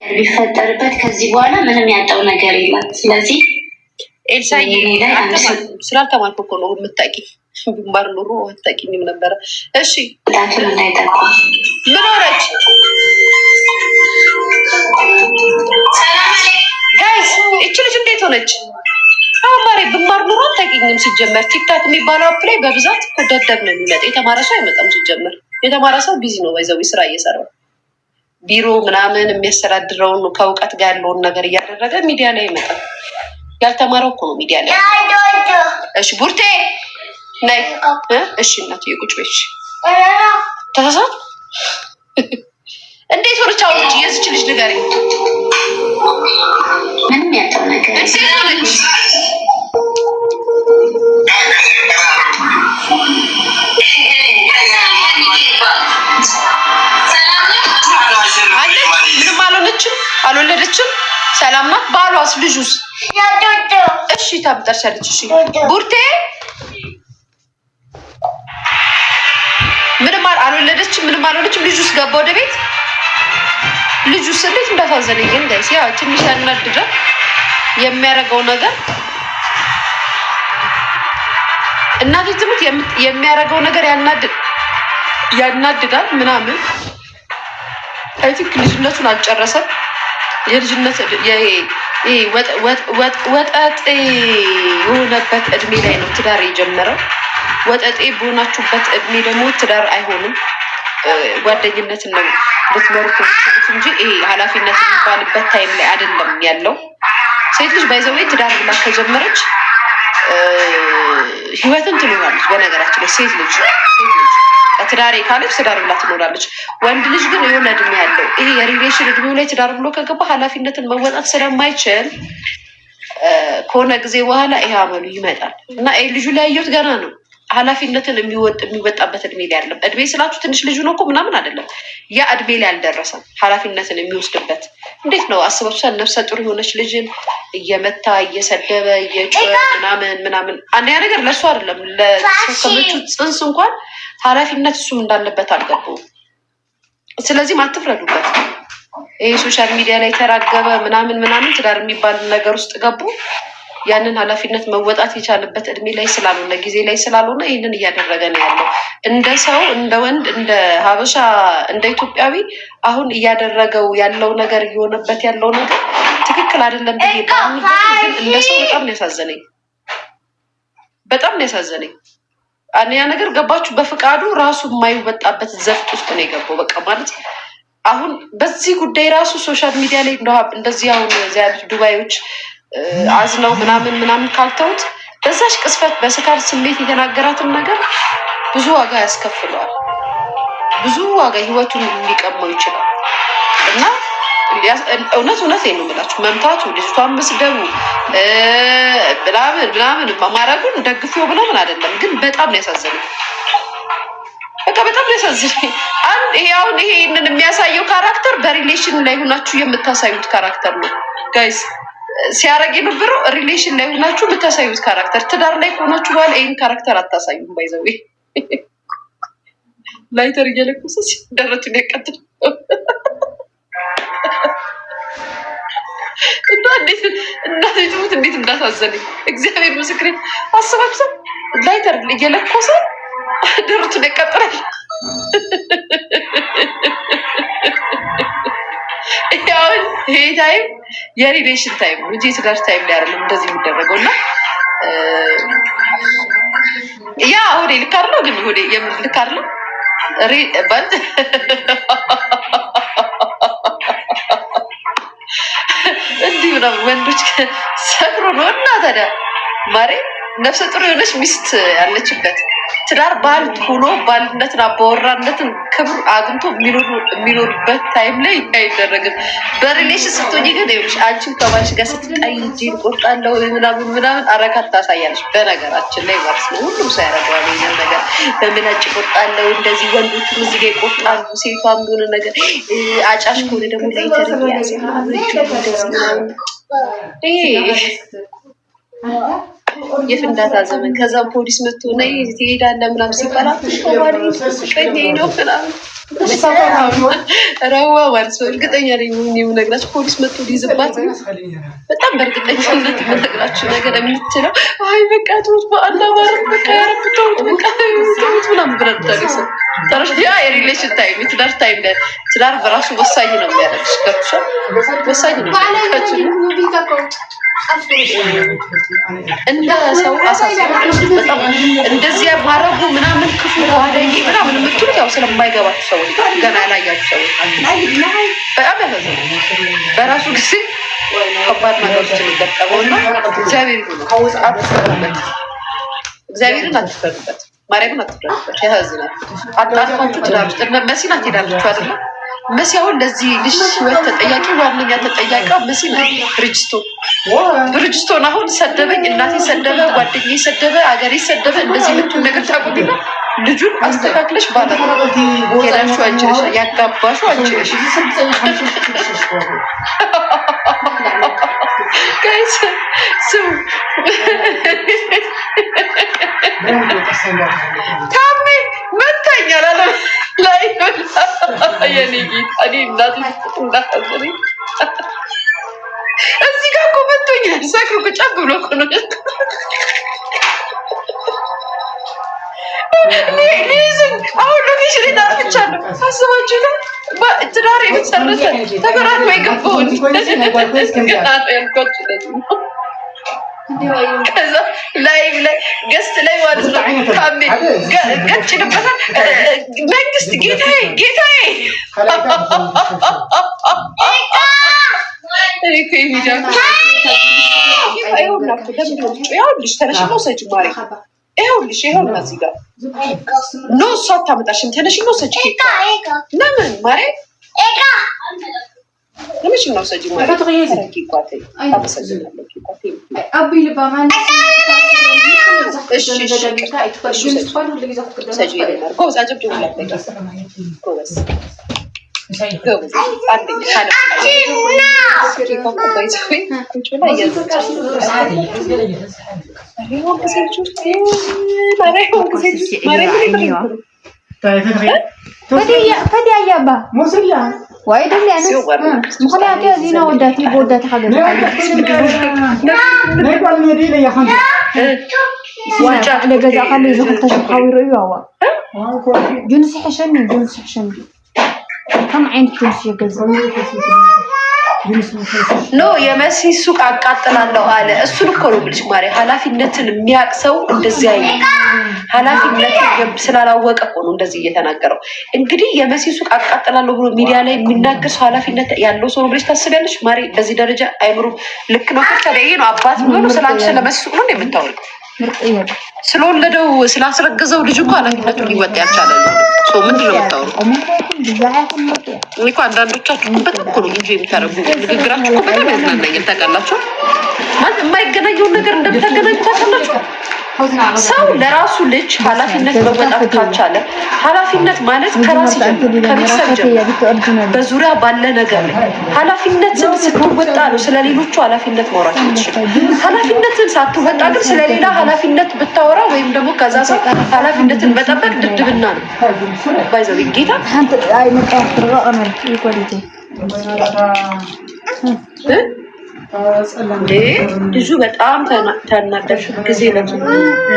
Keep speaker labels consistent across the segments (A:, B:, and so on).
A: ቢፈጠርበት ከዚህ በኋላ ምንም ያጣው ነገር የለም። ስለዚህ
B: ኤልሳዬ ስላልተማርኩ እኮ ነው የምታውቂኝ። ብማር ኖሮ አታውቂኝም ነበረ። እሺ
A: ዳቱን እንዳይጠቋ
B: ምን ሆነች? ጋይስ እቺ ልጅ እንዴት ሆነች? አማሬ ብማር ኖሮ አታውቂኝም። ሲጀመር ቲክታክ የሚባለው አፕ ላይ በብዛት ደደብ ነው የሚመጣ። የተማረ ሰው አይመጣም። ሲጀመር የተማረ ሰው ቢዚ ነው፣ ወይዘው ስራ እየሰራ ቢሮ ምናምን የሚያስተዳድረውን ከእውቀት ጋር ያለውን ነገር እያደረገ ሚዲያ ላይ ይመጣል። ያልተማረው እኮ ነው ሚዲያ ላይ። እሺ ቡርቴ ናይ እሺ እናትዬ ቁጭ በይ። ተሳሳት እንዴት ወርቻ ውጭ የዚች ልጅ ንገሪኝ።
A: ምንም ያጣው ነገር
B: ሆነች? ምንም አልሆነችም፣ አልወለደችም። ሰላም ናት። ባሏስ ልጁስ? እሺ ታብጠርሻለች። እሺ ቡርቴ ምንም አልወለደችም፣ ምንም አልሆነችም። ልጁስ ገባ ወደ ቤት። ልጁስ እንዴት እንዳሳዘነኝ ግን ጋይስ፣ ያው ትንሽ ያናድዳል የሚያደርገው ነገር። እናቴ ትሙት የሚያደርገው ነገር ያናድዳል ምናምን። አይ ቲንክ ልጅነቱን አልጨረሰም። የልጅነት ወጠጤ የሆነበት እድሜ ላይ ነው ትዳር የጀመረው። ወጠጤ በሆናችሁበት እድሜ ደግሞ ትዳር አይሆንም። ጓደኝነትን ነው ልትመሩት እንጂ ይሄ ኃላፊነት የሚባልበት ታይም ላይ አይደለም ያለው። ሴት ልጅ ባይዘዌ ትዳር ብላ ከጀመረች ህይወትን ትኖራለች። በነገራችን ላይ ሴት ልጅ ትዳሬ ካለች ትዳር ብላ ትኖራለች። ወንድ ልጅ ግን የሆነ እድሜ ያለው ይሄ የሪሌሽን እድሜው ላይ ትዳር ብሎ ከገባ ኃላፊነትን መወጣት ስለማይችል ከሆነ ጊዜ በኋላ ይሄ አመሉ ይመጣል እና ይሄ ልጁ ላይ ያየሁት ገና ነው። ኃላፊነትን የሚወጣበት እድሜ ላይ አይደለም። እድሜ ስላችሁ ትንሽ ልጁ ነው እኮ ምናምን አይደለም። ያ እድሜ ላይ አልደረሰም ኃላፊነትን የሚወስድበት። እንዴት ነው አስባችኋል? ነፍሰ ጡር የሆነች ልጅን እየመታ እየሰደበ እየጮኸ ምናምን አንደኛ ነገር ለእሱ አይደለም ለከመቹ ፅንስ እንኳን ኃላፊነት እሱም እንዳለበት አልገባውም። ስለዚህም አትፍረዱበት። ይሄ ሶሻል ሚዲያ ላይ ተራገበ ምናምን ትዳር የሚባል ነገር ውስጥ ገቡ። ያንን ኃላፊነት መወጣት የቻለበት እድሜ ላይ ስላልሆነ ጊዜ ላይ ስላልሆነ ይህንን እያደረገ ነው ያለው። እንደ ሰው እንደ ወንድ እንደ ሀበሻ እንደ ኢትዮጵያዊ አሁን እያደረገው ያለው ነገር እየሆነበት ያለው ነገር ትክክል አይደለም ብዬ ግን እንደ ሰው በጣም ነው ያሳዘነኝ። በጣም ነው ያሳዘነኝ። አንደኛ ነገር ገባችሁ፣ በፍቃዱ ራሱ የማይወጣበት ዘፍጥ ውስጥ ነው የገባው። በቃ ማለት አሁን በዚህ ጉዳይ ራሱ ሶሻል ሚዲያ ላይ እንደዚህ አሁን እዚያ ያሉት ዱባዮች አዝነው ምናምን ካልተውት በዛሽ ቅስፈት በስካር ስሜት የተናገራትን ነገር ብዙ ዋጋ ያስከፍለዋል። ብዙ ዋጋ ህይወቱን ሊቀመው ይችላል እና እውነት ነው የምላችሁ። መምታቱ፣ ልጅቷን መስደቡ ምናምን ማረጉን ደግፊው ምናምን አይደለም፣ ግን በጣም ነው ያሳዘነኝ። በቃ በጣም ነው ያሳዘነኝ። ይሄንን የሚያሳየው ካራክተር በሪሌሽን ላይ ሆናችሁ የምታሳዩት ካራክተር ነው ጋይስ። ሲያረግ የነበረው ሪሌሽን ላይ ሆናችሁ የምታሳዩት ካራክተር፣ ትዳር ላይ ከሆናችሁ በኋላ ይህን ካራክተር አታሳዩም። ባይዘዌ ላይተር እየለኩስ ደረቱን ያቀጥል እናቴ ትሙት እንዴት እንዳሳዘነኝ እግዚአብሔር ምስክሬ። አስባችሁ ላይተር እየለኮሰ ደረቱን ያቃጥላል። ይሄ ታይም የሪሌሽን ታይም ነው እንጂ የትዳር ታይም ላይ አይደለም እንደዚህ የሚደረገው። እና ያ ሆዴ ልክ አይደለም፣ ግን ሆዴ የምን ልክ አይደለም ባት እንዲሁ ነው። ወንዶች ሰክሮ ነው እና ታዲያ ማሬ ነፍሰ ጡር የሆነች ሚስት ያለችበት ትዳር ባህል ሆኖ ባልነትን አባወራነትን ክብር አግኝቶ የሚኖርበት ታይም ላይ አይደረግም። በሪሌሽን ስትሆኝ ግን ይኸውልሽ አንቺም ከባልሽ ጋር ስትጣይ እጄን ቆርጣለሁ ምናምን አረካት ታሳያለሽ። በነገራችን ላይ ማለት ነው ሁሉም ሰው ያደርገዋል ይሄን ነገር። በምላጭ ቆርጣለሁ እንደዚህ ወንዶቹም እዚህ ጋር ይቆርጣሉ። ሴቷም የሆነ ነገር አጫሽ ከሆነ ደግሞ ላይተር ያዘ የፍንዳታ ዘመን። ከዛ ፖሊስ መጥቶ ነይ ትሄዳለህ ምናምን ሲባል አትሽከዋሪ ፍቅረኛ ነው ምናምን ረዋ ማለት ነው። እርግጠኛ ነኝ የምነግራችሁ ፖሊስ መጥቶ ሊይዝባት በጣም በእርግጠኝነት የምነግራችሁ ነገር የምትለው አይ በቃ ተውት በአላህ ማረፍ በቃ ያረብተውት በቃ ተውት ምናምን ብለን ታሪሰ ታረሽ ያ የሪሌሽን ታይም የትዳር ታይም ላይ ትዳር በራሱ ወሳኝ ነው የሚያደርግሽ ከብሻ ወሳኝ ነው እንደ ሰው አሳስባችሁ በጣም እንደዚህ ማረጉ ምናምን ክፉ ዋደኝ ምናምን የምትሉ ያው ስለማይገባችሁ ሰዎች ገና ያላያችሁ ሰዎች በጣም ያሳዝናል። በራሱ ጊዜ ከባድ ነገሮች የሚገጠመውና እግዚአብሔርን አትፍረዱበት፣ ማርያምን አትፍረዱበት። ያሳዝናል። አጣጥፋችሁ ትዳር ውስጥ መሲና ትሄዳላችሁ አይደለ? መሲ አሁን ለዚህ ልጅ ህይወት ተጠያቂ ዋነኛ ተጠያቂዋ መሲ ናት። ብርጅስቶን አሁን ሰደበኝ፣ እናቴ ሰደበ፣ ጓደኛዬ ሰደበ፣ አገሬ ሰደበ፣ እንደዚህ ምትል ነገር ታቆጥና ልጁን አስተካክለሽ ባላ ሄዳችሁ አንቺ ነሽ ያጋባሽው አንቺ ነሽ። ጋይስ ታሜ መታኛል አለ ላይ የኔ ጌታ እኔ እናቴ እንዳታዘሪ እዚህ ጋር እኮ መቶኛል። ሰክሩ ቁጫ ብሎ እኮ ነው አሁን ሎኬሽን ጣፍቻለሁ። አስባችሁ ነው ትዳር የመሰረተ ተፈራት ወይ ገባሁኝ ከዛ ላይቭ ላይ ገስት ላይ ማለት ነው ካሜ ገጭ ልበታል መንግስት ጌታዬ ጌታዬ እኮ የሚዲያ ይኸውልሽ ተነሽ ነው ሰጅ ማሪ ይኸውልሽ ይኸውና እዚህ ጋር ኖ እሷ አታመጣሽም ተነሽ ነው ሰጅ ኬክ ለምን ማሪ ኤጋ ለምንሽ ነው ሰጅ ማሪ ኬኳቴ አበሰልናለሁ ኬኳቴ አቢ ለባማን እሺ ሰጅ ይላል ጎዛ ጀብጁ ለበቃ ጎበስ ጎበስ አንዴ ካለ
C: كم عين جنس يجزم
B: ኖ የመሲ ሱቅ አቃጥላለሁ አለ። እሱን እኮ ነው ብልሽ ማሪ ኃላፊነትን የሚያቅሰው እንደዚህ አይነት ኃላፊነትን ስላላወቀ እኮ ነው እንደዚህ እየተናገረው። እንግዲህ የመሲ ሱቅ አቃጥላለሁ ብሎ ሚዲያ ላይ የሚናገር ሰው ኃላፊነት ያለው ሰው ነው ብለሽ ታስቢያለሽ ማሪ? በዚህ ደረጃ አይምሩ ልክ ነው። ታዲያ ይሄ ነው አባት ነው ስላንቺ ስለመሲ ሱቅ ነው የምታወሪው። ስለወለደው ስላስረገዘው ልጅ እኮ ኃላፊነቱን ሊወጣ ያልቻለ ሰው ምንድን ነው የምታወሪው? እኮ አንዳንዶቻችሁ በጣም እኮ ነው እንጂ የምታረጉ ንግግራችሁ እኮ በጣም ያዝናናኛል። ታውቃላችሁ ማለት የማይገናኘውን ነገር እንደምታገናኙ ታውቃላችሁ። ሰው ለራሱ ልጅ ኃላፊነት መወጣት ካልቻለ ኃላፊነት ማለት ከራስ ከቤተሰብ ጀምሮ በዙሪያ ባለ ነገር ላይ ኃላፊነትን ስትወጣ ነው ስለሌሎቹ ኃላፊነት ማውራት የምትችለው። ኃላፊነትን ሳትወጣ ግን ስለሌላ ኃላፊነት ብታወራ ወይም ደግሞ ከዛ ሰው ኃላፊነትን መጠበቅ ድድብና ነው። ባይዘው ጌታ ልጁ በጣም ታናዳሽ ጊዜ ለቱ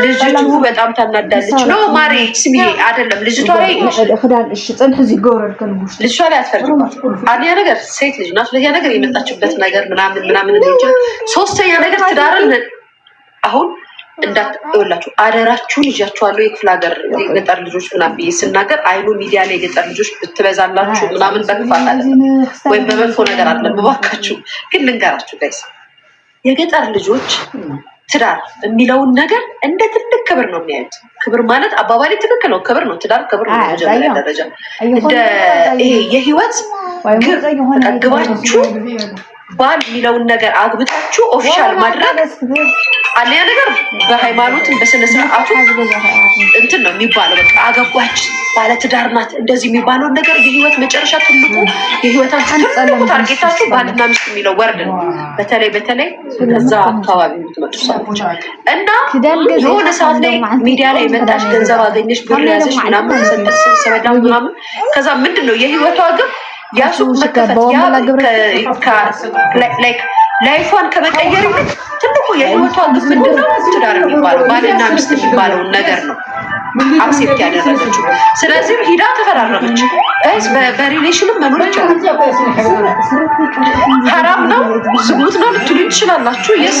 B: ልጅቱ በጣም ታናዳለች ነው ማሪ ስሚ አይደለም ልጅቷ ላይ
C: خدان እሺ ጽንህ እዚህ ጎረድ ከልቡሽ
B: ልጅቷ ላይ አትፈርድባት። አንያ ነገር ሴት ልጅ ናት። ለያ ነገር የመጣችበት ነገር ምናምን ልጅ ሶስተኛ ነገር ትዳርን አሁን እንዳትወላችሁ አደራችሁን ይዣችኋለሁ። የክፍለ ሀገር የገጠር ልጆች ምናምን ብዬ ስናገር አይኑ ሚዲያ ላይ የገጠር ልጆች ብትበዛላችሁ ምናምን በክፋት አለ ወይም በመጥፎ ነገር አለ በባካችሁ። ግን ልንገራችሁ ጋይስ የገጠር ልጆች ትዳር የሚለውን ነገር እንደ ትልቅ ክብር ነው የሚያዩት። ክብር ማለት አባባሌ ትክክል ነው። ክብር ነው። ትዳር ክብር ነው። መጀመሪያ ደረጃ እንደ ይሄ የህይወት ግባችሁ ባል የሚለውን ነገር አግብታችሁ ኦፊሻል ማድረግ አለ ያ ነገር በሃይማኖትም በስነ ስርዓቱ እንትን ነው የሚባለው። በቃ አገባች ባለትዳር ናት እንደዚህ የሚባለው ነገር የህይወት መጨረሻ ትልቁ የህይወታችሁ ትልቁ ታርጌታችሁ ባልና ሚስት የሚለው ወርድ ነው። በተለይ ከዛ አካባቢ የምትመጡ ሰዎች እና የሆነ ሰዓት ላይ ሚዲያ ላይ መጣሽ፣ ገንዘብ አገኘሽ፣ ብር ያዘሽ ምናምን ሰበዳም ምናምን ከዛ ምንድነው የህይወቷ ግብ ያሱቅ መከፈት ላይፏን ከመቀየር ይልቅ ትልቁ የህይወቷ ግብ ምንድነው? ትዳር የሚባለው ባልና ሚስት የሚባለውን ነገር ነው አክሴፕት ያደረገችው። ስለዚህ ሂዳ ተፈራረመች። ጋይስ በሪሌሽንም መኖር ይቻላል። ሐራም ነው ዝሙት ነው ልትሉ ትችላላችሁ። የስ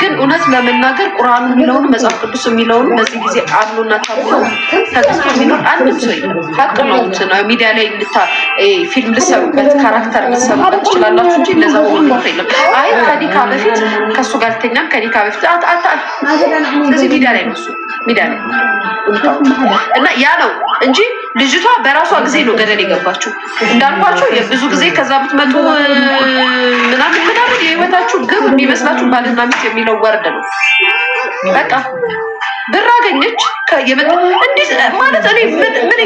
B: ግን እውነት ለመናገር ቁርአኑ የሚለውን መጽሐፍ ቅዱስ የሚለውን በዚህ ጊዜ አምኖና ታምኖ ተገዝቶ የሚኖር አንድም ሰው የለም። ሀቅ ነው። ሚዲያ ላይ ፊልም ልሰሩበት ካራክተር ልሰሩበት ትችላላችሁ እንጂ ለዛ ሆኖ የለም። አይ ከኒካ በፊት ከሱ ጋር ተኛም ከኒካ በፊት ስለዚህ ሚዲያ ላይ ነው እሱ ሚዲያ ላይ እና ያ ነው እንጂ ልጅቷ በራሷ ጊዜ ነው ገደል የገባችው። እንዳልኳችሁ የብዙ ጊዜ ከዛ ብትመጡ ምናምን የህይወታችሁ ግብ የሚመስላችሁ ባልና ሚስት የሚለው ወርድ ነው። በቃ ብር አገኘች እንዴ ማለት እኔ ምን